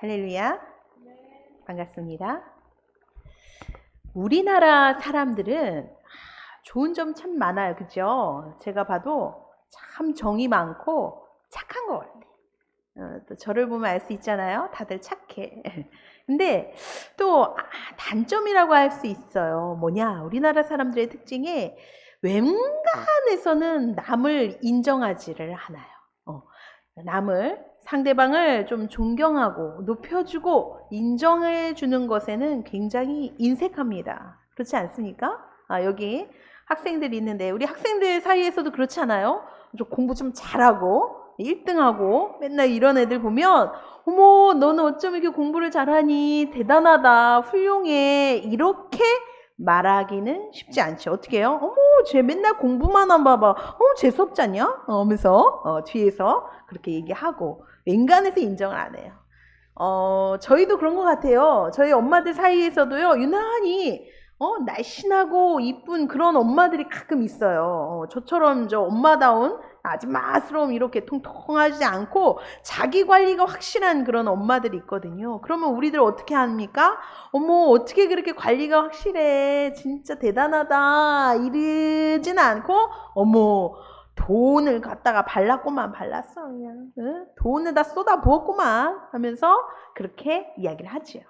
할렐루야. 반갑습니다. 우리나라 사람들은 좋은 점 참 많아요. 그죠? 제가 봐도 참 정이 많고 착한 것 같아요. 또 저를 보면 알 수 있잖아요. 다들 착해. 근데 또 단점이라고 할 수 있어요. 뭐냐? 우리나라 사람들의 특징이 웬간해서는 남을 인정하지를 않아요. 상대방을 좀 존경하고 높여주고 인정해 주는 것에는 굉장히 인색합니다. 그렇지 않습니까? 여기 학생들이 있는데 우리 학생들 사이에서도 그렇지 않아요? 좀 공부 좀 잘하고 1등하고 맨날 이런 애들 보면 어머 너는 어쩜 이렇게 공부를 잘하니 대단하다 훌륭해 이렇게 말하기는 쉽지 않죠. 어떻게 해요? 어머 쟤 맨날 공부만 안 봐봐. 재수없지 않냐? 하면서 뒤에서 그렇게 얘기하고 웬간해서 인정을 안 해요. 저희도 그런 것 같아요. 저희 엄마들 사이에서도요 유난히 날씬하고 이쁜 그런 엄마들이 가끔 있어요. 저처럼 엄마다운 아줌마스러움 이렇게 통통하지 않고 자기 관리가 확실한 그런 엄마들이 있거든요. 그러면 우리들 어떻게 합니까? 어머 어떻게 그렇게 관리가 확실해 진짜 대단하다 이러진 않고 어머 돈을 갖다가 발랐구만 발랐어 그냥 돈을 다 쏟아 부었구만 하면서 그렇게 이야기를 하지요.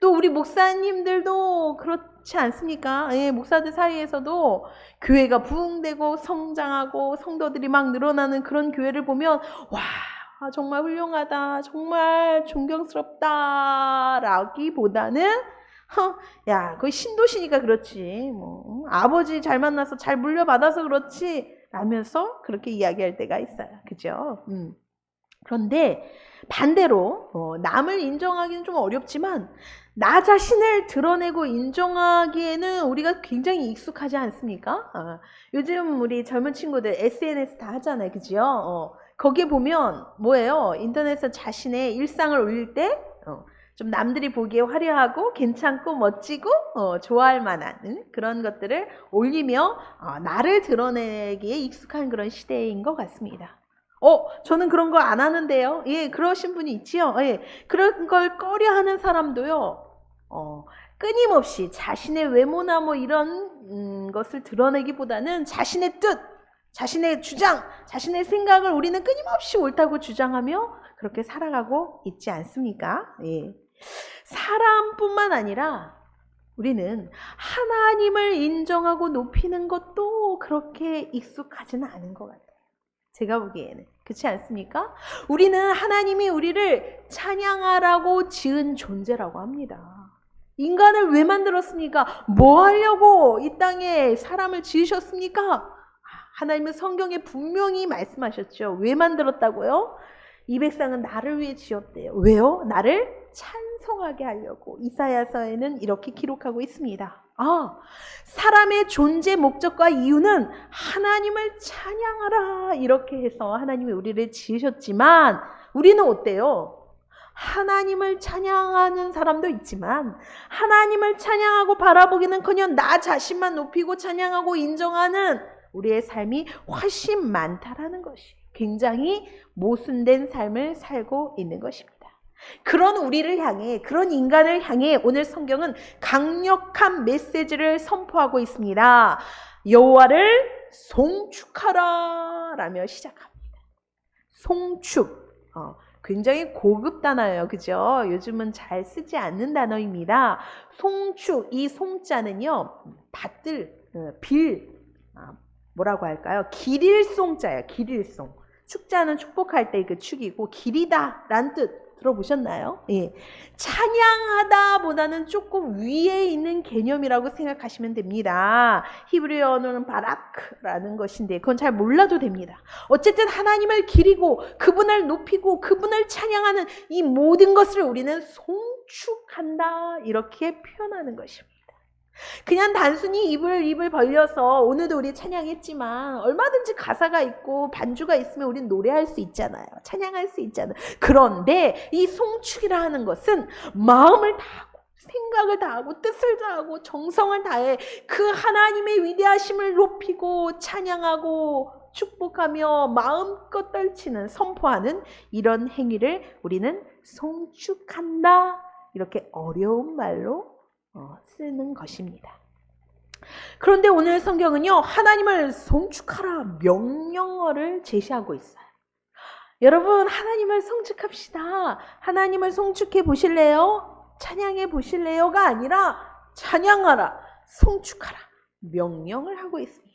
또 우리 목사님들도 그렇지 않습니까? 예, 목사들 사이에서도 교회가 부흥되고 성장하고 성도들이 막 늘어나는 그런 교회를 보면 와 정말 훌륭하다 정말 존경스럽다 라기보다는 야 거의 신도시니까 그렇지 뭐 아버지 잘 만나서 잘 물려받아서 그렇지 라면서 그렇게 이야기할 때가 있어요. 그죠? 그런데 반대로 남을 인정하기는 좀 어렵지만 나 자신을 드러내고 인정하기에는 우리가 굉장히 익숙하지 않습니까? 요즘 우리 젊은 친구들 SNS 다 하잖아요. 그죠? 거기에 보면 뭐예요? 인터넷에서 자신의 일상을 올릴 때 좀 남들이 보기에 화려하고 괜찮고 멋지고 좋아할 만한 그런 것들을 올리며 나를 드러내기에 익숙한 그런 시대인 것 같습니다. 저는 그런 거 안 하는데요. 예, 그러신 분이 있지요. 예, 그런 걸 꺼려하는 사람도요. 끊임없이 자신의 외모나 뭐 이런 것을 드러내기보다는 자신의 뜻, 자신의 주장, 자신의 생각을 우리는 끊임없이 옳다고 주장하며 그렇게 살아가고 있지 않습니까? 예. 사람뿐만 아니라 우리는 하나님을 인정하고 높이는 것도 그렇게 익숙하지는 않은 것 같아요. 제가 보기에는. 그렇지 않습니까? 우리는 하나님이 우리를 찬양하라고 지은 존재라고 합니다. 인간을 왜 만들었습니까? 뭐 하려고 이 땅에 사람을 지으셨습니까? 하나님은 성경에 분명히 말씀하셨죠. 왜 만들었다고요? 이 백성은 나를 위해 지었대요. 왜요? 나를 찬송하게 하려고. 이사야서에는 이렇게 기록하고 있습니다. 사람의 존재 목적과 이유는 하나님을 찬양하라 이렇게 해서 하나님이 우리를 지으셨지만 우리는 어때요? 하나님을 찬양하는 사람도 있지만 하나님을 찬양하고 바라보기는커녕 나 자신만 높이고 찬양하고 인정하는 우리의 삶이 훨씬 많다라는 것이 굉장히 모순된 삶을 살고 있는 것입니다. 그런 우리를 향해, 그런 인간을 향해 오늘 성경은 강력한 메시지를 선포하고 있습니다. 여호와를 송축하라 라며 시작합니다. 송축, 굉장히 고급 단어예요. 그죠? 요즘은 잘 쓰지 않는 단어입니다. 송축, 이 송자는요, 뭐라고 할까요? 길일송자예요. 길일송. 축자는 축복할 때 그 축이고 길이다 라는 뜻 들어보셨나요? 예. 찬양하다 보다는 조금 위에 있는 개념이라고 생각하시면 됩니다. 히브리어 언어는 바라크라는 것인데 그건 잘 몰라도 됩니다. 어쨌든 하나님을 기리고 그분을 높이고 그분을 찬양하는 이 모든 것을 우리는 송축한다 이렇게 표현하는 것입니다. 그냥 단순히 입을 벌려서 오늘도 우리 찬양했지만 얼마든지 가사가 있고 반주가 있으면 우리는 노래할 수 있잖아요. 찬양할 수 있잖아요. 그런데 이 송축이라 하는 것은 마음을 다 생각을 다하고 뜻을 다하고 정성을 다해 그 하나님의 위대하심을 높이고 찬양하고 축복하며 마음껏 떨치는 선포하는 이런 행위를 우리는 송축한다. 이렇게 어려운 말로 쓰는 것입니다. 그런데 오늘 성경은요, 하나님을 송축하라 명령어를 제시하고 있어요. 여러분, 하나님을 송축합시다. 하나님을 송축해 보실래요? 찬양해 보실래요가 아니라 찬양하라, 송축하라 명령을 하고 있습니다.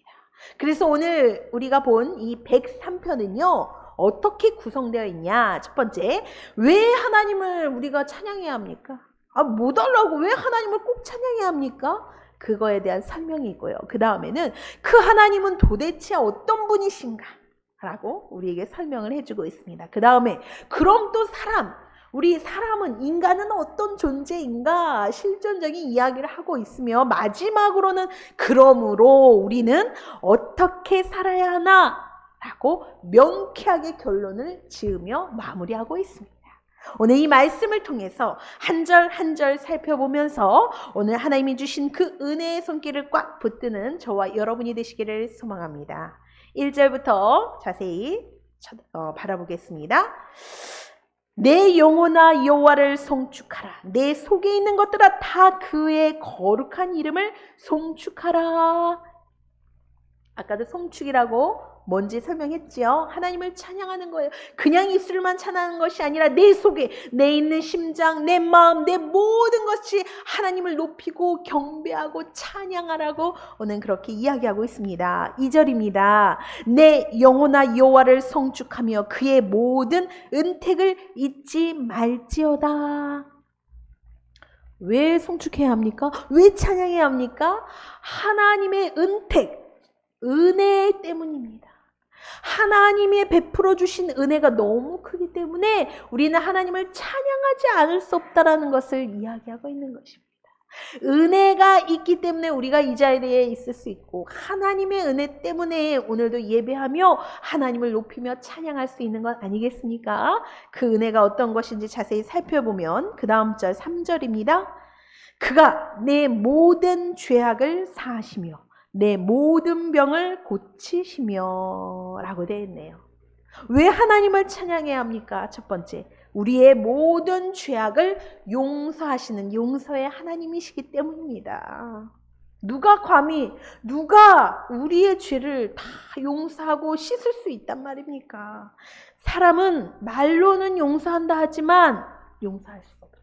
그래서 오늘 우리가 본 이 103편은요 어떻게 구성되어 있냐. 첫 번째, 왜 하나님을 우리가 찬양해야 합니까? 뭐 달라고 왜 하나님을 꼭 찬양해야 합니까? 그거에 대한 설명이고요. 그 다음에는 그 하나님은 도대체 어떤 분이신가 라고 우리에게 설명을 해주고 있습니다. 그 다음에 그럼 또 우리 사람은, 인간은 어떤 존재인가 실존적인 이야기를 하고 있으며, 마지막으로는 그러므로 우리는 어떻게 살아야 하나 라고 명쾌하게 결론을 지으며 마무리하고 있습니다. 오늘 이 말씀을 통해서 한 절 한 절 살펴보면서 오늘 하나님이 주신 그 은혜의 손길을 꽉 붙드는 저와 여러분이 되시기를 소망합니다. 1절부터 자세히 바라보겠습니다. 내 영혼아 여호와를 송축하라. 내 속에 있는 것들아 다 그의 거룩한 이름을 송축하라. 아까도 송축이라고 뭔지 설명했지요. 하나님을 찬양하는 거예요. 그냥 입술만 찬양하는 것이 아니라 내 속에, 내 있는 심장, 내 마음, 내 모든 것이 하나님을 높이고 경배하고 찬양하라고 오늘 그렇게 이야기하고 있습니다. 2절입니다. 내 영혼아 여호와를 송축하며 그의 모든 은택을 잊지 말지어다. 왜 송축해야 합니까? 왜 찬양해야 합니까? 하나님의 은혜 때문입니다. 하나님이 베풀어 주신 은혜가 너무 크기 때문에 우리는 하나님을 찬양하지 않을 수 없다라는 것을 이야기하고 있는 것입니다. 은혜가 있기 때문에 우리가 이 자리에 있을 수 있고, 하나님의 은혜 때문에 오늘도 예배하며 하나님을 높이며 찬양할 수 있는 것 아니겠습니까? 그 은혜가 어떤 것인지 자세히 살펴보면 그 다음 절 3절입니다. 그가 내 모든 죄악을 사하시며 내 모든 병을 고치시며 라고 되어 있네요. 왜 하나님을 찬양해야 합니까? 첫 번째, 우리의 모든 죄악을 용서하시는 용서의 하나님이시기 때문입니다. 누가 우리의 죄를 다 용서하고 씻을 수 있단 말입니까? 사람은 말로는 용서한다 하지만 용서할 수 없어요.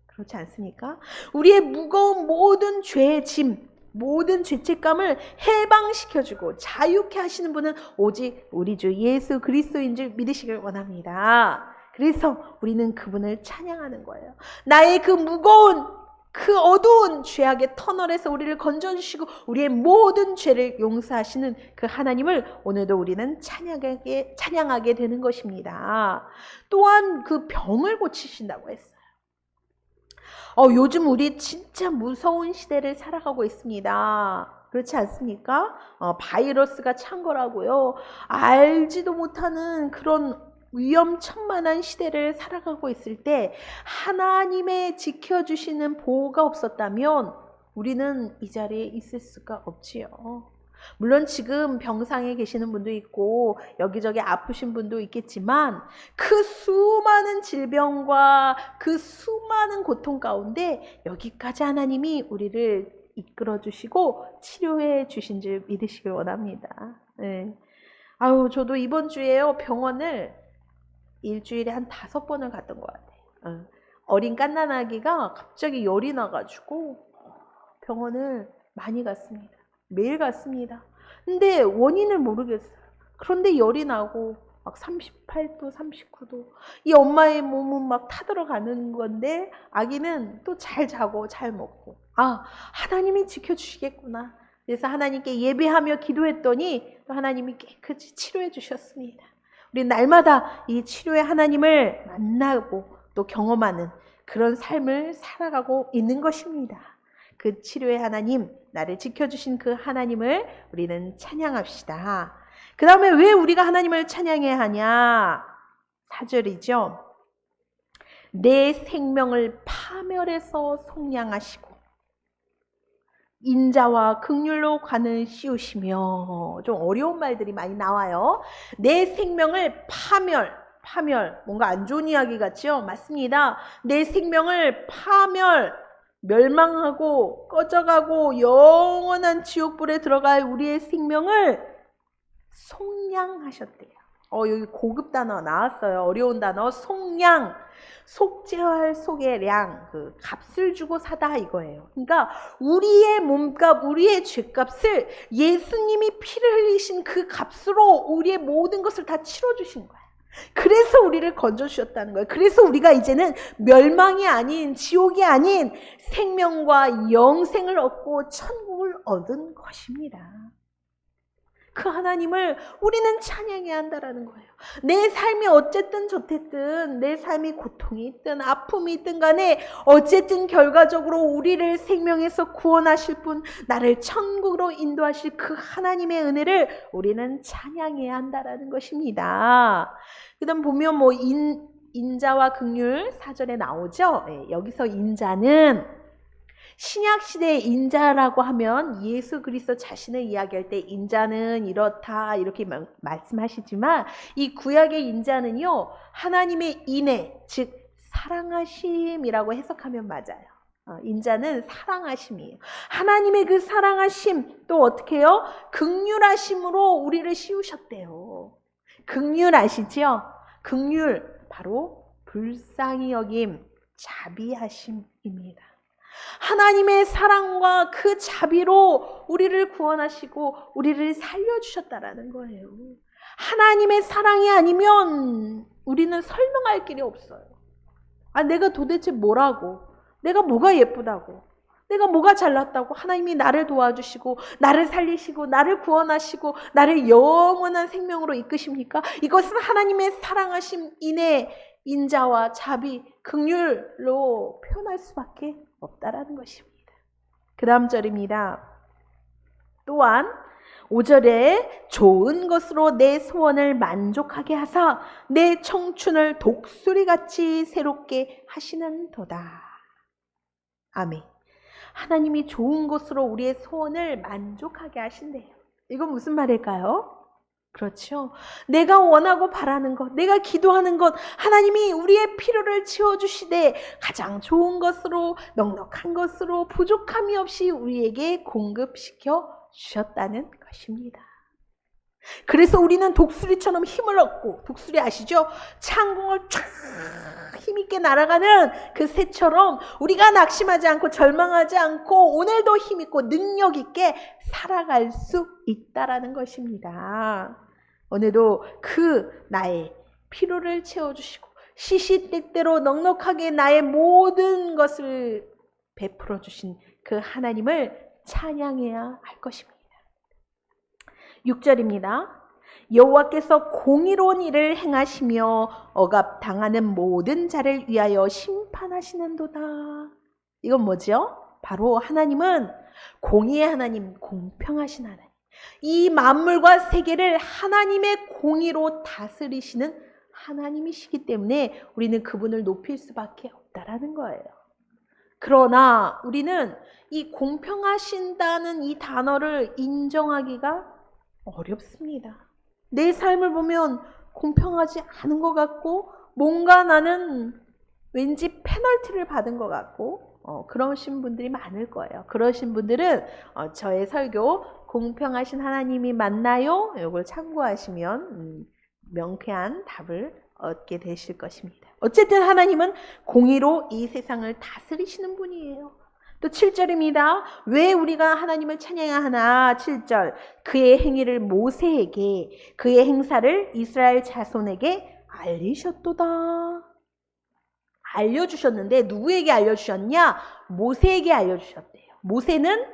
그렇지 않습니까? 우리의 무거운 모든 죄의 짐, 모든 죄책감을 해방시켜주고 자유케 하시는 분은 오직 우리 주 예수 그리스도인 줄 믿으시길 원합니다. 그래서 우리는 그분을 찬양하는 거예요. 나의 그 무거운, 그 어두운 죄악의 터널에서 우리를 건져주시고 우리의 모든 죄를 용서하시는 그 하나님을 오늘도 우리는 찬양하게 되는 것입니다. 또한 그 병을 고치신다고 했어요. 요즘 우리 진짜 무서운 시대를 살아가고 있습니다. 그렇지 않습니까? 바이러스가 찬 거라고요. 알지도 못하는 그런 위험천만한 시대를 살아가고 있을 때 하나님의 지켜주시는 보호가 없었다면 우리는 이 자리에 있을 수가 없지요. 물론 지금 병상에 계시는 분도 있고 여기저기 아프신 분도 있겠지만 그 수많은 질병과 그 수많은 고통 가운데 여기까지 하나님이 우리를 이끌어 주시고 치료해 주신 줄 믿으시길 원합니다. 네. 저도 이번 주에요, 병원을 일주일에 한 5번을 갔던 것 같아요. 어린 갓난아기가 갑자기 열이 나가지고 병원을 많이 갔습니다. 매일 갔습니다. 근데 원인을 모르겠어요. 그런데 열이 나고 막 38도, 39도. 이 엄마의 몸은 막 타들어가는 건데 아기는 또 잘 자고 잘 먹고. 하나님이 지켜주시겠구나. 그래서 하나님께 예배하며 기도했더니 또 하나님이 깨끗이 치료해 주셨습니다. 우리 날마다 이 치료의 하나님을 만나고 또 경험하는 그런 삶을 살아가고 있는 것입니다. 그 치료의 하나님, 나를 지켜주신 그 하나님을 우리는 찬양합시다. 그 다음에 왜 우리가 하나님을 찬양해야 하냐? 4절이죠. 내 생명을 파멸해서 속량하시고 인자와 긍휼로 관을 씌우시며. 좀 어려운 말들이 많이 나와요. 내 생명을 파멸 뭔가 안 좋은 이야기 같죠? 맞습니다. 내 생명을 멸망하고 꺼져가고 영원한 지옥불에 들어갈 우리의 생명을 속량하셨대요. 여기 고급 단어 나왔어요. 어려운 단어. 속량. 속죄할 속의 량, 그 값을 주고 사다 이거예요. 그러니까 우리의 몸값, 우리의 죄값을 예수님이 피를 흘리신 그 값으로 우리의 모든 것을 다 치러주신 거예요. 그래서 우리를 건져주셨다는 거예요. 그래서 우리가 이제는 멸망이 아닌, 지옥이 아닌 생명과 영생을 얻고 천국을 얻은 것입니다. 그 하나님을 우리는 찬양해야 한다라는 거예요. 내 삶이 어쨌든 좋댔든, 내 삶이 고통이 있든 아픔이 있든 간에 어쨌든 결과적으로 우리를 생명에서 구원하실 분, 나를 천국으로 인도하실 그 하나님의 은혜를 우리는 찬양해야 한다라는 것입니다. 그 다음 보면 인자와 긍휼 4절에 나오죠. 여기서 인자는 신약시대의 인자라고 하면 예수 그리스도 자신을 이야기할 때 인자는 이렇다 이렇게 말씀하시지만, 이 구약의 인자는요 하나님의 인애, 즉 사랑하심이라고 해석하면 맞아요. 인자는 사랑하심이에요. 하나님의 그 사랑하심, 또 어떻게 해요? 긍휼하심으로 우리를 씌우셨대요. 긍휼 아시죠? 긍휼 바로 불쌍히 여김, 자비하심입니다. 하나님의 사랑과 그 자비로 우리를 구원하시고 우리를 살려주셨다라는 거예요. 하나님의 사랑이 아니면 우리는 설명할 길이 없어요. 내가 도대체 뭐라고, 내가 뭐가 예쁘다고, 내가 뭐가 잘났다고 하나님이 나를 도와주시고 나를 살리시고 나를 구원하시고 나를 영원한 생명으로 이끄십니까? 이것은 하나님의 사랑하심, 인애, 인자와 자비, 긍휼로 표현할 수밖에 없다라는 것입니다. 그 다음 절입니다. 또한 5절에 좋은 것으로 내 소원을 만족하게 하사 내 청춘을 독수리같이 새롭게 하시는도다. 아멘. 하나님이 좋은 것으로 우리의 소원을 만족하게 하신대요. 이건 무슨 말일까요? 그렇죠. 내가 원하고 바라는 것, 내가 기도하는 것, 하나님이 우리의 필요를 채워주시되 가장 좋은 것으로, 넉넉한 것으로, 부족함이 없이 우리에게 공급시켜 주셨다는 것입니다. 그래서 우리는 독수리처럼 힘을 얻고, 독수리 아시죠? 창공을 쫙 힘있게 날아가는 그 새처럼 우리가 낙심하지 않고 절망하지 않고 오늘도 힘있고 능력있게 살아갈 수 있다라는 것입니다. 오늘도 그 나의 필요를 채워주시고 시시때때로 넉넉하게 나의 모든 것을 베풀어 주신 그 하나님을 찬양해야 할 것입니다. 6절입니다. 여호와께서 공의로운 일을 행하시며 억압당하는 모든 자를 위하여 심판하시는도다. 이건 뭐죠? 바로 하나님은 공의의 하나님, 공평하신 하나님. 이 만물과 세계를 하나님의 공의로 다스리시는 하나님이시기 때문에 우리는 그분을 높일 수밖에 없다라는 거예요. 그러나 우리는 이 공평하신다는 이 단어를 인정하기가 어렵습니다. 내 삶을 보면 공평하지 않은 것 같고 뭔가 나는 왠지 페널티를 받은 것 같고 그러신 분들이 많을 거예요. 그러신 분들은 저의 설교 공평하신 하나님이 맞나요? 이걸 참고하시면 명쾌한 답을 얻게 되실 것입니다. 어쨌든 하나님은 공의로 이 세상을 다스리시는 분이에요. 또 7절입니다. 왜 우리가 하나님을 찬양해야 하나? 7절. 그의 행위를 모세에게, 그의 행사를 이스라엘 자손에게 알리셨도다. 알려주셨는데 누구에게 알려주셨냐? 모세에게 알려주셨대요. 모세는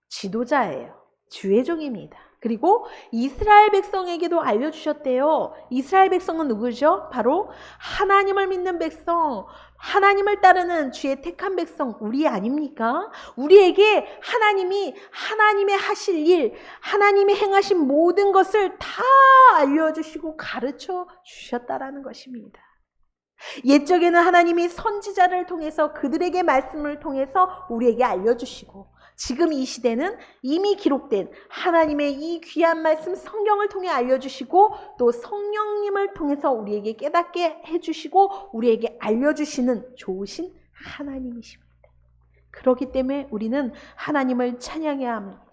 지도자예요. 주의 종입니다. 그리고 이스라엘 백성에게도 알려주셨대요. 이스라엘 백성은 누구죠? 바로 하나님을 믿는 백성, 하나님을 따르는 주의 택한 백성, 우리 아닙니까? 우리에게 하나님이 하나님의 하실 일, 하나님이 행하신 모든 것을 다 알려주시고 가르쳐 주셨다라는 것입니다. 옛적에는 하나님이 선지자를 통해서 그들에게 말씀을 통해서 우리에게 알려주시고, 지금 이 시대는 이미 기록된 하나님의 이 귀한 말씀 성경을 통해 알려주시고, 또 성령님을 통해서 우리에게 깨닫게 해주시고 우리에게 알려주시는 좋으신 하나님이십니다. 그렇기 때문에 우리는 하나님을 찬양해야 합니다.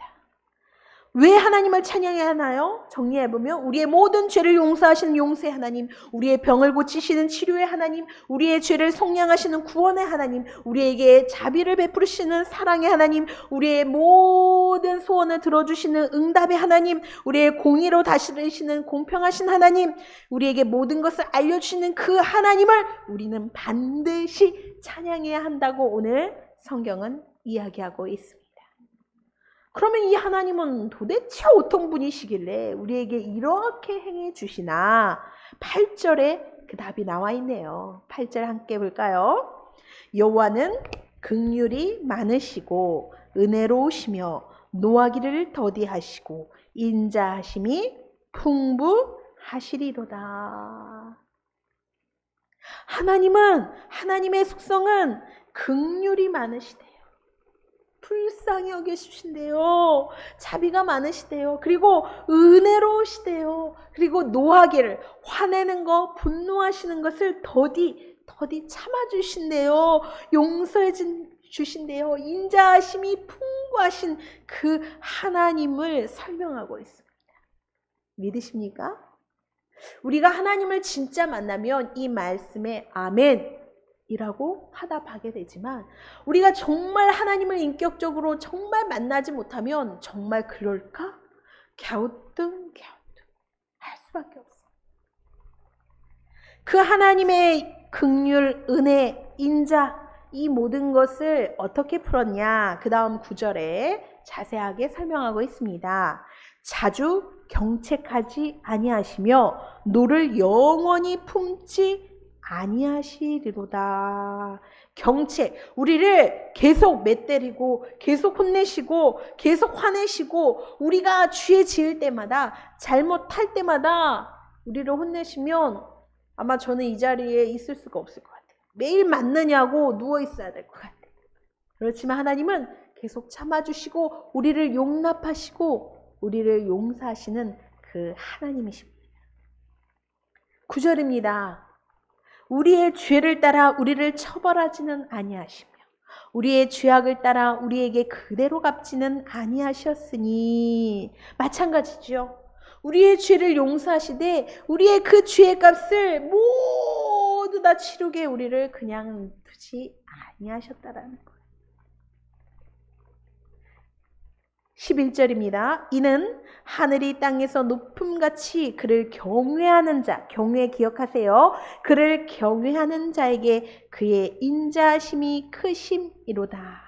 왜 하나님을 찬양해야 하나요? 정리해보면 우리의 모든 죄를 용서하시는 용서의 하나님, 우리의 병을 고치시는 치료의 하나님, 우리의 죄를 속량하시는 구원의 하나님, 우리에게 자비를 베푸시는 사랑의 하나님, 우리의 모든 소원을 들어주시는 응답의 하나님, 우리의 공의로 다스리시는 공평하신 하나님, 우리에게 모든 것을 알려주시는 그 하나님을 우리는 반드시 찬양해야 한다고 오늘 성경은 이야기하고 있습니다. 그러면 이 하나님은 도대체 어떤 분이시길래 우리에게 이렇게 행해 주시나? 8절에 그 답이 나와 있네요. 8절 함께 볼까요? 여호와는 긍휼이 많으시고 은혜로우시며 노하기를 더디하시고 인자하심이 풍부하시리로다. 하나님의 속성은 긍휼이 많으시대요. 불쌍히 여기시신대요. 자비가 많으시대요. 그리고 은혜로우시대요. 그리고 노하기를, 화내는 거, 분노하시는 것을 더디 참아주신대요. 용서해 주신대요. 인자하심이 풍부하신 그 하나님을 설명하고 있습니다. 믿으십니까? 우리가 하나님을 진짜 만나면 이 말씀에 아멘 이라고 화답하게 되지만, 우리가 정말 하나님을 인격적으로 정말 만나지 못하면 정말 그럴까? 갸우뚱 할 수밖에 없어요. 그 하나님의 긍휼, 은혜, 인자, 이 모든 것을 어떻게 풀었냐? 그 다음 9절에 자세하게 설명하고 있습니다. 자주 경책하지 아니하시며 노를 영원히 품지 아니하시리로다. 경책, 우리를 계속 맷때리고 계속 혼내시고 계속 화내시고, 우리가 죄 지을 때마다, 잘못할 때마다 우리를 혼내시면 아마 저는 이 자리에 있을 수가 없을 것 같아요. 매일 맞느냐고 누워 있어야 될 것 같아요. 그렇지만 하나님은 계속 참아주시고 우리를 용납하시고 우리를 용서하시는 그 하나님이십니다. 9절입니다. 우리의 죄를 따라 우리를 처벌하지는 아니하시며 우리의 죄악을 따라 우리에게 그대로 갚지는 아니하셨으니. 마찬가지죠. 우리의 죄를 용서하시되 우리의 그 죄의 값을 모두 다 치르게 우리를 그냥 두지 아니하셨다라는 거예요. 11절입니다. 이는 하늘이 땅에서 높음같이 그를 경외하는 자, 경외 기억하세요. 그를 경외하는 자에게 그의 인자하심이 크심이로다.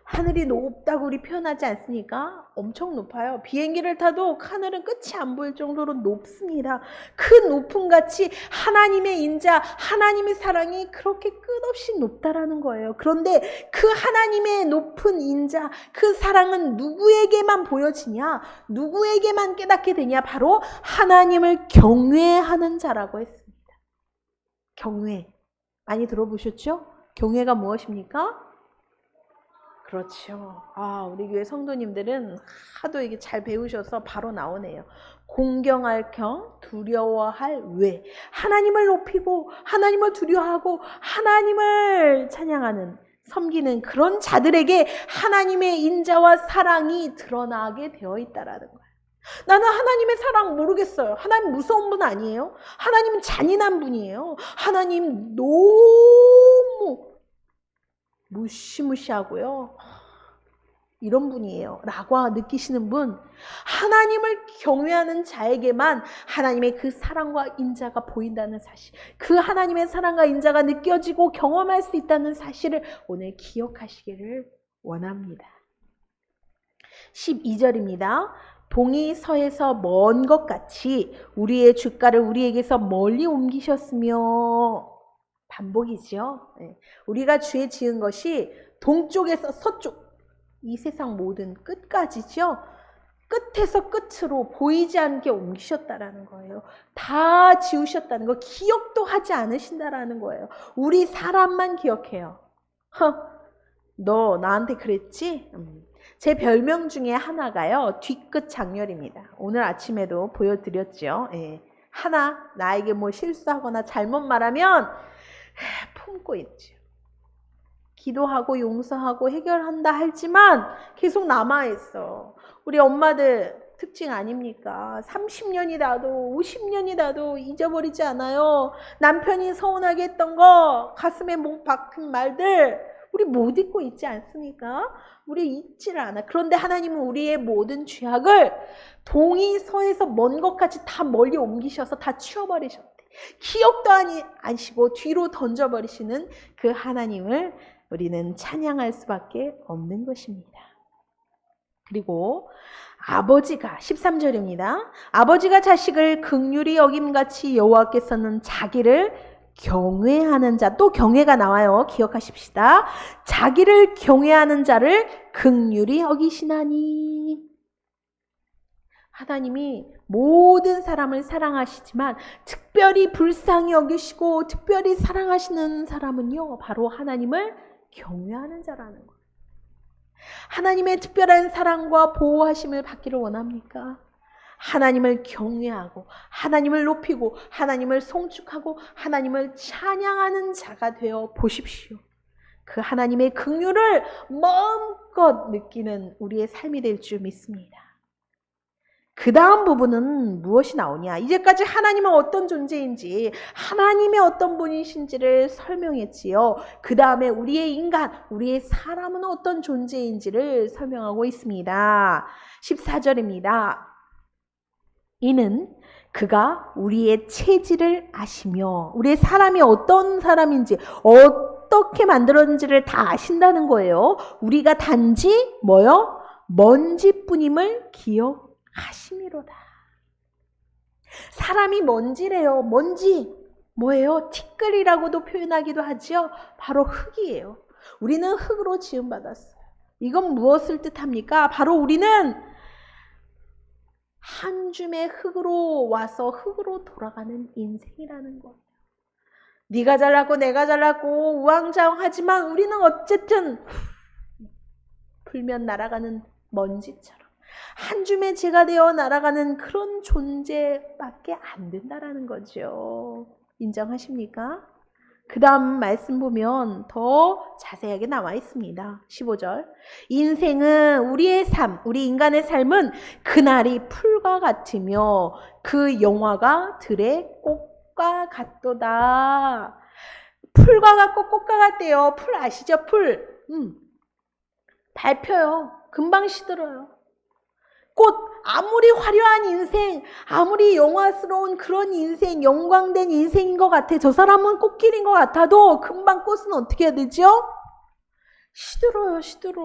하늘이 높다고 우리 표현하지 않습니까? 엄청 높아요. 비행기를 타도 하늘은 끝이 안 보일 정도로 높습니다. 그 높음같이 하나님의 인자, 하나님의 사랑이 그렇게 끝없이 높다라는 거예요. 그런데 그 하나님의 높은 인자, 그 사랑은 누구에게만 보여지냐? 누구에게만 깨닫게 되냐? 바로 하나님을 경외하는 자라고 했습니다. 경외. 많이 들어보셨죠? 경외가 무엇입니까? 그렇죠. 우리 교회 성도님들은 하도 이게 잘 배우셔서 바로 나오네요. 공경할 경, 두려워할 왜. 하나님을 높이고 하나님을 두려워하고 하나님을 찬양하는, 섬기는 그런 자들에게 하나님의 인자와 사랑이 드러나게 되어 있다라는 거예요. 나는 하나님의 사랑 모르겠어요. 하나님 무서운 분 아니에요? 하나님은 잔인한 분이에요. 하나님 너무 무시무시하고요. 이런 분이에요 라고 느끼시는 분, 하나님을 경외하는 자에게만 하나님의 그 사랑과 인자가 보인다는 사실, 그 하나님의 사랑과 인자가 느껴지고 경험할 수 있다는 사실을 오늘 기억하시기를 원합니다. 12절입니다. 동이 서에서 먼 것 같이 우리의 주가를 우리에게서 멀리 옮기셨으며. 반복이죠. 우리가 죄 지은 것이 동쪽에서 서쪽, 이 세상 모든 끝까지죠. 끝에서 끝으로 보이지 않게 옮기셨다라는 거예요. 다 지우셨다는 거, 기억도 하지 않으신다라는 거예요. 우리 사람만 기억해요. 너 나한테 그랬지? 제 별명 중에 하나가요, 뒤끝 장렬입니다. 오늘 아침에도 보여드렸죠. 예. 하나, 나에게 뭐 실수하거나 잘못 말하면 품고 있죠. 기도하고 용서하고 해결한다 하지만 계속 남아있어. 우리 엄마들 특징 아닙니까? 30년이 나도 50년이 나도 잊어버리지 않아요. 남편이 서운하게 했던 거, 가슴에 목 박힌 말들 우리 못 잊고 있지 않습니까? 우리 잊지를 않아. 그런데 하나님은 우리의 모든 죄악을 동이 서에서 먼 것까지 다 멀리 옮기셔서 다 치워버리셨대. 기억도 아니시고 뒤로 던져버리시는 그 하나님을 우리는 찬양할 수밖에 없는 것입니다. 그리고 아버지가 13절입니다. 아버지가 자식을 긍휼히 여김같이 여호와께서는 자기를 경외하는 자, 또 경외가 나와요. 기억하십시다. 자기를 경외하는 자를 긍휼히 여기시나니. 하나님이 모든 사람을 사랑하시지만 특별히 불쌍히 여기시고 특별히 사랑하시는 사람은요, 바로 하나님을 경외하는 자라는 거예요. 하나님의 특별한 사랑과 보호하심을 받기를 원합니까? 하나님을 경외하고 하나님을 높이고 하나님을 송축하고 하나님을 찬양하는 자가 되어 보십시오. 그 하나님의 긍휼을 마음껏 느끼는 우리의 삶이 될 줄 믿습니다. 그 다음 부분은 무엇이 나오냐? 이제까지 하나님은 어떤 존재인지, 하나님의 어떤 분이신지를 설명했지요. 그 다음에 우리의 인간, 우리의 사람은 어떤 존재인지를 설명하고 있습니다. 14절입니다. 이는 그가 우리의 체질을 아시며, 우리의 사람이 어떤 사람인지, 어떻게 만들었는지를 다 아신다는 거예요. 우리가 단지 뭐요? 먼지뿐임을 기억하심이로다. 사람이 먼지래요. 먼지 뭐예요? 티끌이라고도 표현하기도 하죠. 바로 흙이에요. 우리는 흙으로 지음받았어요. 이건 무엇을 뜻합니까? 바로 우리는 한 줌의 흙으로 와서 흙으로 돌아가는 인생이라는 거예요. 네가 잘났고 내가 잘났고 우왕좌왕하지만 우리는 어쨌든 불면 날아가는 먼지처럼 한 줌의 재가 되어 날아가는 그런 존재밖에 안 된다라는 거죠. 인정하십니까? 그 다음 말씀 보면 더 자세하게 나와 있습니다. 15절. 인생은 우리의 삶, 우리 인간의 삶은 그날이 풀과 같으며 그 영화가 들의 꽃과 같도다. 풀과 같고 꽃과 같대요. 풀 아시죠? 풀. 밟혀요. 금방 시들어요. 꽃, 아무리 화려한 인생, 아무리 영화스러운 그런 인생, 영광된 인생인 것 같아. 저 사람은 꽃길인 것 같아도 금방 꽃은 어떻게 해야 되죠? 시들어요, 시들어.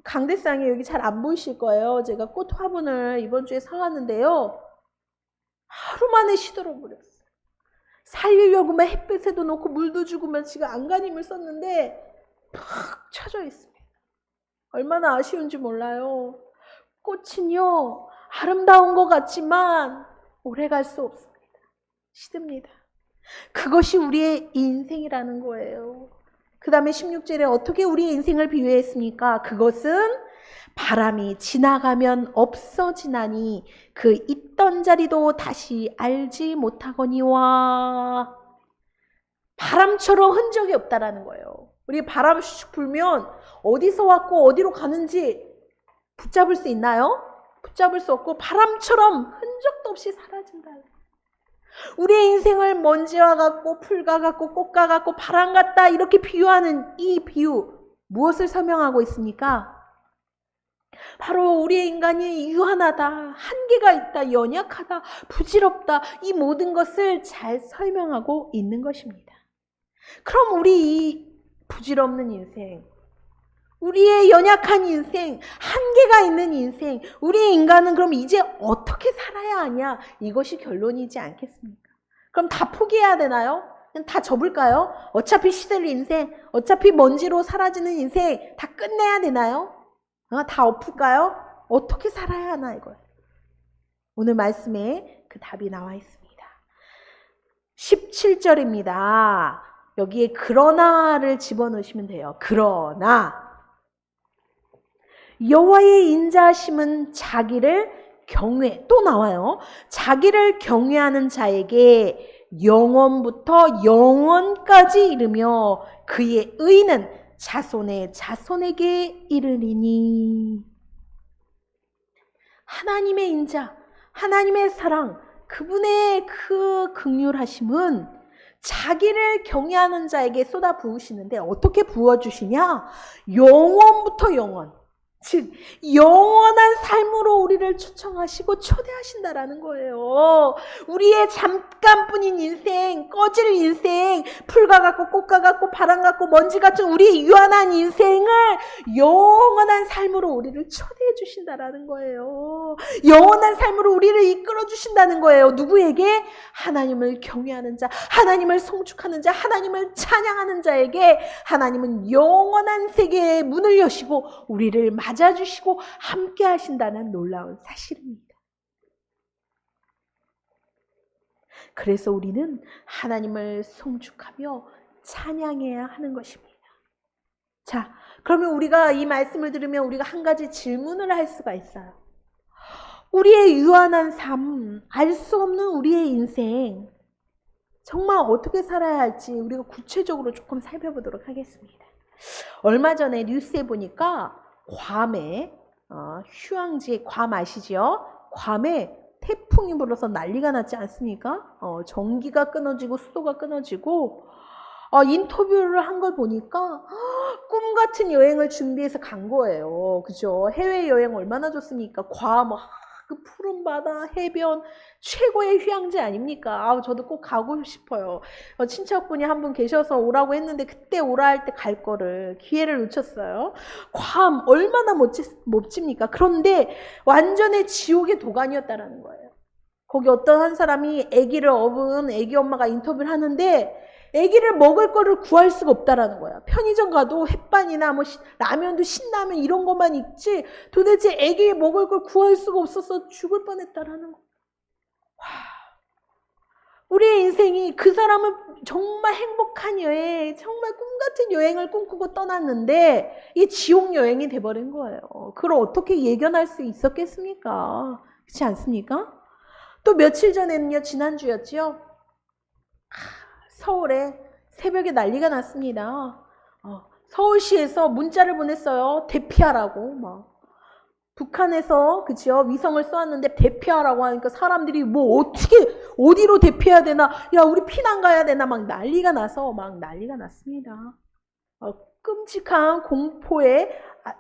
강대상에 여기 잘 안 보이실 거예요. 제가 꽃 화분을 이번 주에 사왔는데요. 하루 만에 시들어 버렸어요. 살리려고 막 햇볕에도 놓고 물도 주고 막 지금 안간힘을 썼는데 팍 쳐져 있습니다. 얼마나 아쉬운지 몰라요. 꽃은요, 아름다운 것 같지만 오래 갈 수 없습니다. 시듭니다. 그것이 우리의 인생이라는 거예요. 그 다음에 16절에 어떻게 우리의 인생을 비유했습니까? 그것은 바람이 지나가면 없어지나니 그 있던 자리도 다시 알지 못하거니와. 바람처럼 흔적이 없다라는 거예요. 우리 바람 슉 불면 어디서 왔고 어디로 가는지 붙잡을 수 있나요? 붙잡을 수 없고 바람처럼 흔적도 없이 사라진다. 우리의 인생을 먼지와 같고 풀과 같고 꽃과 같고 바람 같다 이렇게 비유하는 이 비유 무엇을 설명하고 있습니까? 바로 우리의 인간이 유한하다, 한계가 있다, 연약하다, 부질없다 이 모든 것을 잘 설명하고 있는 것입니다. 그럼 우리 이 부질없는 인생, 우리의 연약한 인생, 한계가 있는 인생, 우리의 인간은 그럼 이제 어떻게 살아야 하냐? 이것이 결론이지 않겠습니까? 그럼 다 포기해야 되나요? 그냥 다 접을까요? 어차피 시들 인생, 어차피 먼지로 사라지는 인생 다 끝내야 되나요? 다 엎을까요? 어떻게 살아야 하나 이거예요. 오늘 말씀에 그 답이 나와 있습니다. 17절입니다. 여기에 그러나를 집어넣으시면 돼요. 그러나 여호와의 인자하심은 자기를 경외, 또 나와요. 자기를 경외하는 자에게 영원부터 영원까지 이르며 그의 의는 자손의 자손에게 이르리니. 하나님의 인자, 하나님의 사랑, 그분의 그 긍휼하심은 자기를 경외하는 자에게 쏟아 부으시는데 어떻게 부어주시냐? 영원부터 영원. 즉 영원한 삶으로 우리를 초청하시고 초대하신다라는 거예요. 우리의 잠깐뿐인 인생, 꺼질 인생, 풀과 같고 꽃과 같고 바람 같고 먼지 같은 우리의 유한한 인생을 영원한 삶으로 우리를 초대해 주신다라는 거예요. 영원한 삶으로 우리를 이끌어 주신다는 거예요. 누구에게? 하나님을 경외하는 자, 하나님을 송축하는 자, 하나님을 찬양하는 자에게 하나님은 영원한 세계의 문을 여시고 우리를 맞아주시고 함께 하신다는 놀라운 사실입니다. 그래서 우리는 하나님을 송축하며 찬양해야 하는 것입니다. 자, 그러면 우리가 이 말씀을 들으면 우리가 한 가지 질문을 할 수가 있어요. 우리의 유한한 삶, 알 수 없는 우리의 인생, 정말 어떻게 살아야 할지 우리가 구체적으로 조금 살펴보도록 하겠습니다. 얼마 전에 뉴스에 보니까 괌에 휴양지 괌 아시죠? 괌에 태풍이 불어서 난리가 났지 않습니까? 전기가 끊어지고 수도가 끊어지고 인터뷰를 한 걸 보니까 꿈 같은 여행을 준비해서 간 거예요. 그죠? 해외여행 얼마나 좋습니까? 괌 그 푸른 바다, 해변 최고의 휴양지 아닙니까? 저도 꼭 가고 싶어요. 친척분이 한 분 계셔서 오라고 했는데 그때 오라 할 때 갈 거를 기회를 놓쳤어요. 괌 얼마나 멋집니까? 그런데 완전히 지옥의 도가니였다라는 거예요. 거기 어떤 한 사람이 아기를 업은 아기 엄마가 인터뷰를 하는데 아기를 먹을 거를 구할 수가 없다라는 거야. 편의점 가도 햇반이나 뭐 라면도 신라면 이런 것만 있지 도대체 아기 먹을 걸 구할 수가 없어서 죽을 뻔했다라는 거. 와, 우리의 인생이 그 사람은 정말 행복한 여행, 정말 꿈 같은 여행을 꿈꾸고 떠났는데 이 지옥 여행이 돼버린 거예요. 그걸 어떻게 예견할 수 있었겠습니까? 그렇지 않습니까? 또 며칠 전에는요, 지난주였지요. 서울에 새벽에 난리가 났습니다. 서울시에서 문자를 보냈어요. 대피하라고. 북한에서 그죠 위성을 쏘았는데 대피하라고 하니까 사람들이 뭐 어떻게 어디로 대피해야 되나? 야 우리 피난 가야 되나? 막 난리가 나서 막 난리가 났습니다. 끔찍한 공포의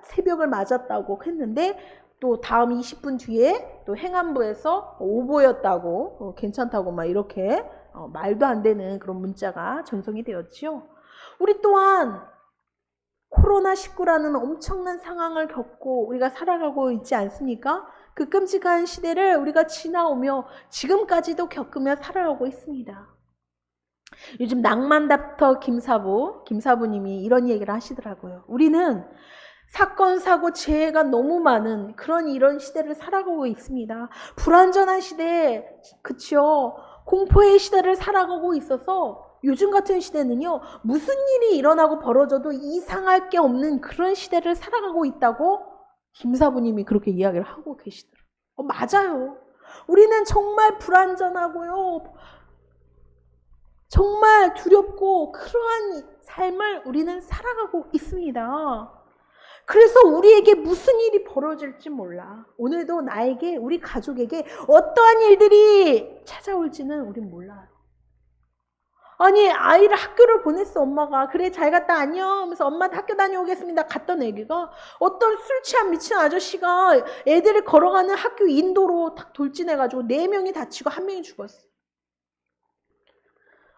새벽을 맞았다고 했는데 또 다음 20분 뒤에 또 행안부에서 오보였다고 괜찮다고 막 이렇게 말도 안 되는 그런 문자가 전송이 되었지요. 우리 또한 코로나19라는 엄청난 상황을 겪고 우리가 살아가고 있지 않습니까? 그 끔찍한 시대를 우리가 지나오며 지금까지도 겪으며 살아가고 있습니다. 요즘 낭만닥터 김사부님이 이런 얘기를 하시더라고요. 우리는 사건, 사고, 재해가 너무 많은 이런 시대를 살아가고 있습니다. 불안전한 시대, 그쵸? 공포의 시대를 살아가고 있어서 요즘 같은 시대는요, 무슨 일이 일어나고 벌어져도 이상할 게 없는 그런 시대를 살아가고 있다고 김사부님이 그렇게 이야기를 하고 계시더라고요. 맞아요. 우리는 정말 불안전하고요. 정말 두렵고 그러한 삶을 우리는 살아가고 있습니다. 그래서 우리에게 무슨 일이 벌어질지 몰라. 오늘도 나에게, 우리 가족에게 어떠한 일들이 찾아올지는 우린 몰라요. 아니 아이를 학교를 보냈어 엄마가. 그래 잘 갔다 안녕 하면서 엄마한테 학교 다녀오겠습니다. 갔던 애기가 어떤 술 취한 미친 아저씨가 애들을 걸어가는 학교 인도로 딱 돌진해가지고 4명이 다치고 1명이 죽었어.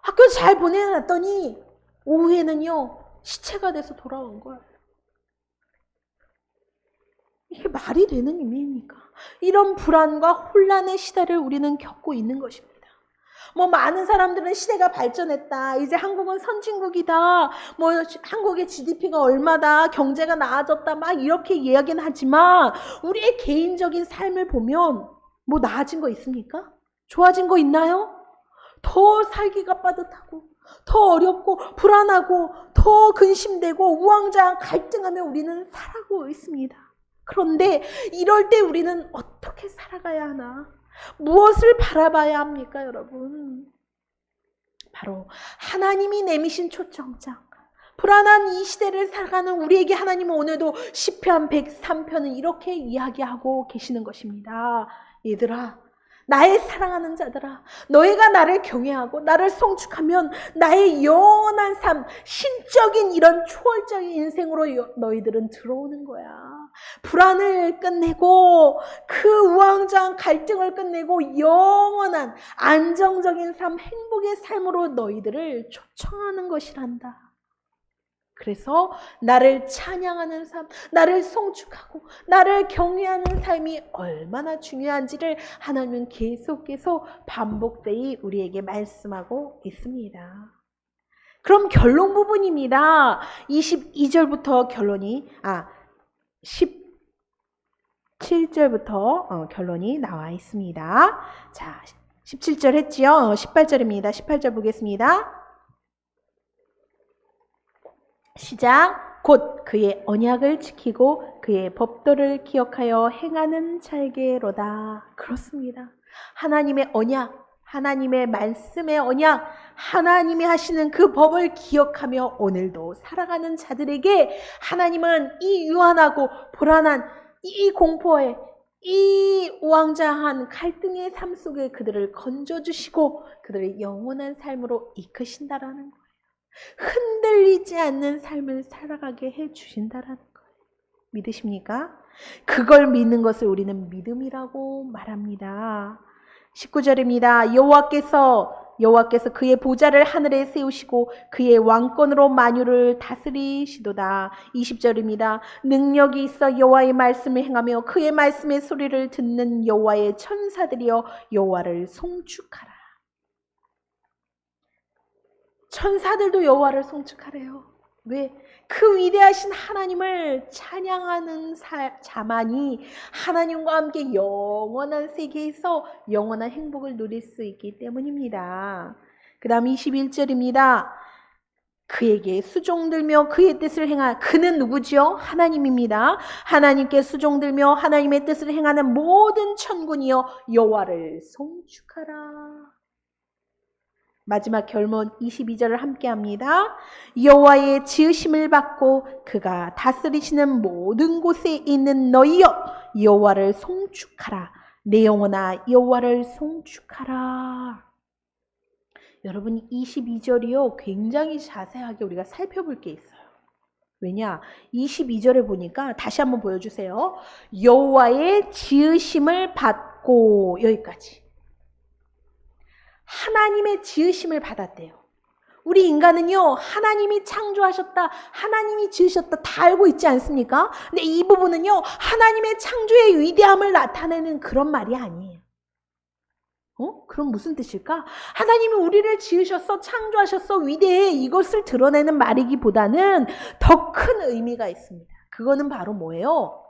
학교 잘 보내놨더니 오후에는요 시체가 돼서 돌아온 거야. 이게 말이 되는 의미입니까? 이런 불안과 혼란의 시대를 우리는 겪고 있는 것입니다. 뭐 많은 사람들은 시대가 발전했다. 이제 한국은 선진국이다. 뭐 한국의 GDP가 얼마다. 경제가 나아졌다. 막 이렇게 이야기는 하지만 우리의 개인적인 삶을 보면 뭐 나아진 거 있습니까? 좋아진 거 있나요? 더 살기가 빠듯하고 더 어렵고 불안하고 더 근심되고 우왕좌왕 갈등하며 우리는 살아가고 있습니다. 그런데 이럴 때 우리는 어떻게 살아가야 하나? 무엇을 바라봐야 합니까, 여러분? 바로 하나님이 내미신 초청장. 불안한 이 시대를 살아가는 우리에게 하나님은 오늘도 시편 103편은 이렇게 이야기하고 계시는 것입니다. 얘들아, 나의 사랑하는 자들아, 너희가 나를 경외하고 나를 송축하면 나의 영원한 삶, 신적인 이런 초월적인 인생으로 너희들은 들어오는 거야. 불안을 끝내고 그 우왕좌왕 갈등을 끝내고 영원한 안정적인 삶, 행복의 삶으로 너희들을 초청하는 것이란다. 그래서 나를 찬양하는 삶, 나를 송축하고 나를 경외하는 삶이 얼마나 중요한지를 하나님은 계속해서 반복되이 우리에게 말씀하고 있습니다. 그럼 결론 부분입니다. 22절부터 결론이 17절부터 결론이 나와 있습니다. 자, 17절 했지요? 18절입니다. 18절 보겠습니다. 시작. 곧 그의 언약을 지키고 그의 법도를 기억하여 행하는 자에게로다. 그렇습니다. 하나님의 언약, 하나님의 말씀의 언약, 하나님이 하시는 그 법을 기억하며 오늘도 살아가는 자들에게 하나님은 이 유한하고 불안한 이 공포에 이 우왕좌왕한 갈등의 삶 속에 그들을 건져주시고 그들의 영원한 삶으로 이끄신다라는 거예요. 흔들리지 않는 삶을 살아가게 해주신다라는 거예요. 믿으십니까? 그걸 믿는 것을 우리는 믿음이라고 말합니다. 19절입니다. 여호와께서 그의 보좌를 하늘에 세우시고 그의 왕권으로 만유를 다스리시도다. 20절입니다. 능력이 있어 여호와의 말씀을 행하며 그의 말씀의 소리를 듣는 여호와의 천사들이여 여호와를 송축하라. 천사들도 여호와를 송축하래요. 왜? 그 위대하신 하나님을 찬양하는 자만이 하나님과 함께 영원한 세계에서 영원한 행복을 누릴 수 있기 때문입니다. 그 다음 21절입니다. 그에게 수종들며 그의 뜻을 행한 그는 누구지요? 하나님입니다. 하나님께 수종들며 하나님의 뜻을 행하는 모든 천군이여 여호와를 송축하라. 마지막 결론 22절을 함께 합니다. 여호와의 지으심을 받고 그가 다스리시는 모든 곳에 있는 너희여 여호와를 송축하라. 내 영혼아 여호와를 송축하라. 여러분 22절이요 굉장히 자세하게 우리가 살펴볼 게 있어요. 왜냐? 22절에 보니까 다시 한번 보여주세요. 여호와의 지으심을 받고 여기까지. 하나님의 지으심을 받았대요. 우리 인간은요 하나님이 창조하셨다, 하나님이 지으셨다 다 알고 있지 않습니까? 근데 이 부분은요 하나님의 창조의 위대함을 나타내는 그런 말이 아니에요. 그럼 무슨 뜻일까? 하나님이 우리를 지으셨어, 창조하셨어, 위대해, 이것을 드러내는 말이기보다는 더 큰 의미가 있습니다. 그거는 바로 뭐예요?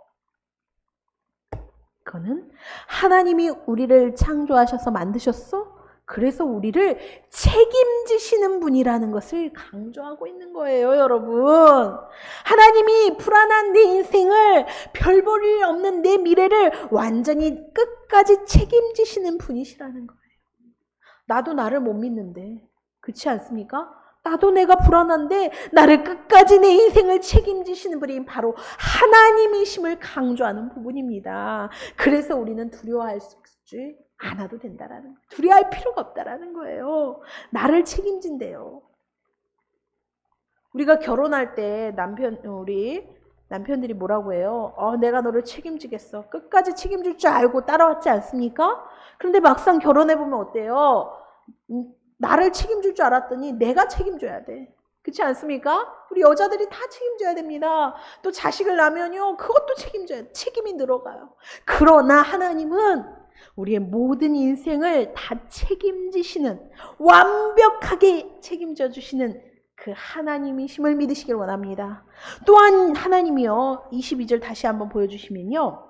그거는 하나님이 우리를 창조하셔서 만드셨어? 그래서 우리를 책임지시는 분이라는 것을 강조하고 있는 거예요, 여러분. 하나님이 불안한 내 인생을, 별 볼 일 없는 내 미래를 완전히 끝까지 책임지시는 분이시라는 거예요. 나도 나를 못 믿는데, 그렇지 않습니까? 나도 내가 불안한데 나를 끝까지 내 인생을 책임지시는 분이 바로 하나님이심을 강조하는 부분입니다. 그래서 우리는 두려워할 수 있지 않아도 된다라는 거예요. 두려워할 필요가 없다라는 거예요. 나를 책임진대요. 우리가 결혼할 때 우리 남편들이 뭐라고 해요? 내가 너를 책임지겠어. 끝까지 책임질 줄 알고 따라왔지 않습니까? 그런데 막상 결혼해보면 어때요? 나를 책임질 줄 알았더니 내가 책임져야 돼. 그렇지 않습니까? 우리 여자들이 다 책임져야 됩니다. 또 자식을 낳으면요, 그것도 책임져야 돼. 책임이 늘어가요. 그러나 하나님은 우리의 모든 인생을 다 책임지시는, 완벽하게 책임져 주시는 그 하나님이심을 믿으시길 원합니다. 또한 하나님이요, 22절 다시 한번 보여주시면요,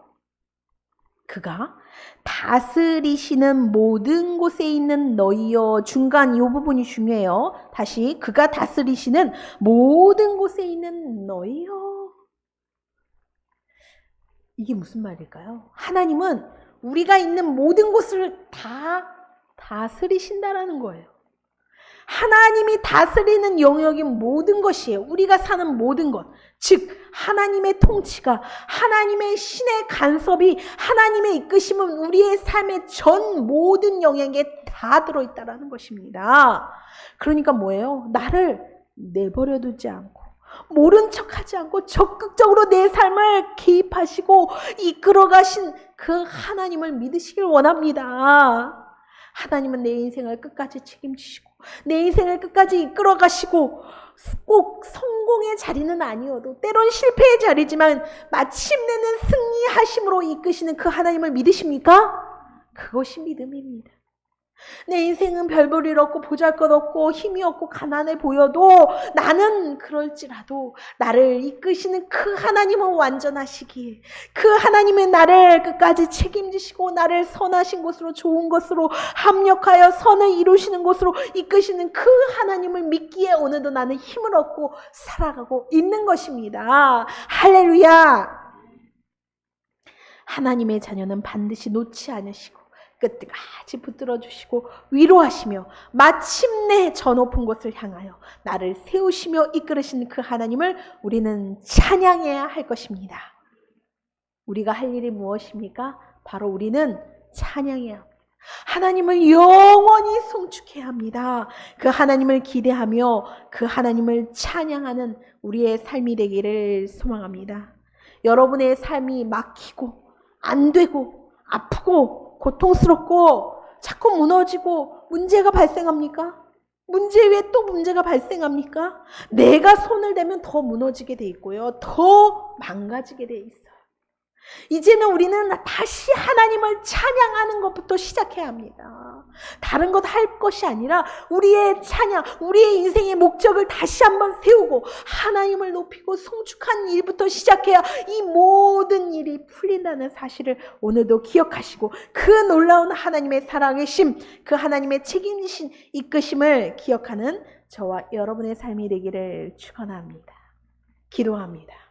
그가 다스리시는 모든 곳에 있는 너희여, 중간 이 부분이 중요해요. 다시, 그가 다스리시는 모든 곳에 있는 너희여. 이게 무슨 말일까요? 하나님은 우리가 있는 모든 곳을 다 다스리신다라는 거예요. 하나님이 다스리는 영역인 모든 것이에요. 우리가 사는 모든 것. 즉 하나님의 통치가, 하나님의 신의 간섭이, 하나님의 이끄심은 우리의 삶의 전 모든 영역에 다 들어있다라는 것입니다. 그러니까 뭐예요? 나를 내버려 두지 않고, 모른 척하지 않고 적극적으로 내 삶을 개입하시고 이끌어 가신 그 하나님을 믿으시길 원합니다. 하나님은 내 인생을 끝까지 책임지시고 내 인생을 끝까지 이끌어 가시고, 꼭 성공의 자리는 아니어도 때론 실패의 자리지만 마침내는 승리하심으로 이끄시는 그 하나님을 믿으십니까? 그것이 믿음입니다. 내 인생은 별 볼 일 없고 보잘것없고 힘이 없고 가난해 보여도 나는 그럴지라도 나를 이끄시는 그 하나님은 완전하시기에, 그 하나님은 나를 끝까지 책임지시고 나를 선하신 곳으로, 좋은 것으로 합력하여 선을 이루시는 곳으로 이끄시는 그 하나님을 믿기에 오늘도 나는 힘을 얻고 살아가고 있는 것입니다. 할렐루야. 하나님의 자녀는 반드시 놓지 않으시고 끝까지 붙들어 주시고 위로하시며 마침내 저 높은 곳을 향하여 나를 세우시며 이끌으시는 그 하나님을 우리는 찬양해야 할 것입니다. 우리가 할 일이 무엇입니까? 바로 우리는 찬양해야 합니다. 하나님을 영원히 송축해야 합니다. 그 하나님을 기대하며 그 하나님을 찬양하는 우리의 삶이 되기를 소망합니다. 여러분의 삶이 막히고 안 되고 아프고 고통스럽고 자꾸 무너지고 문제가 발생합니까? 문제 위에 또 문제가 발생합니까? 내가 손을 대면 더 무너지게 돼 있고요, 더 망가지게 돼 있어요. 이제는 우리는 다시 하나님을 찬양하는 것부터 시작해야 합니다. 다른 것 할 것이 아니라 우리의 찬양, 우리의 인생의 목적을 다시 한번 세우고 하나님을 높이고 송축한 일부터 시작해야 이 모든 일이 풀린다는 사실을 오늘도 기억하시고, 그 놀라운 하나님의 살아계심, 그 하나님의 책임지신 이끄심을 기억하는 저와 여러분의 삶이 되기를 축원합니다. 기도합니다.